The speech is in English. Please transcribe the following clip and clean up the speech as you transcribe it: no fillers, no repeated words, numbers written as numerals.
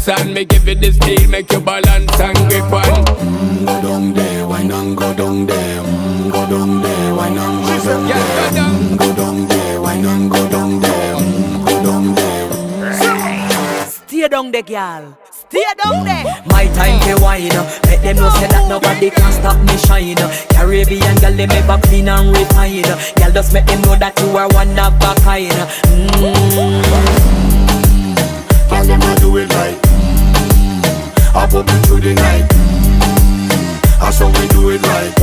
dance and me give it the steel, make you balance and grip on. Go down there, why not go down there? Go down there, why not go down there? Go down there, why not go down there? Go down there. Stay down there, girl. Stay down there. My time to wine. Let them know say that nobody can stop me shine. Caribbean girl, they make up clean and refine. Girl, just make them know that you are one of a kind. Girl, them a do it right. I pop it through the night. That's how we do it right.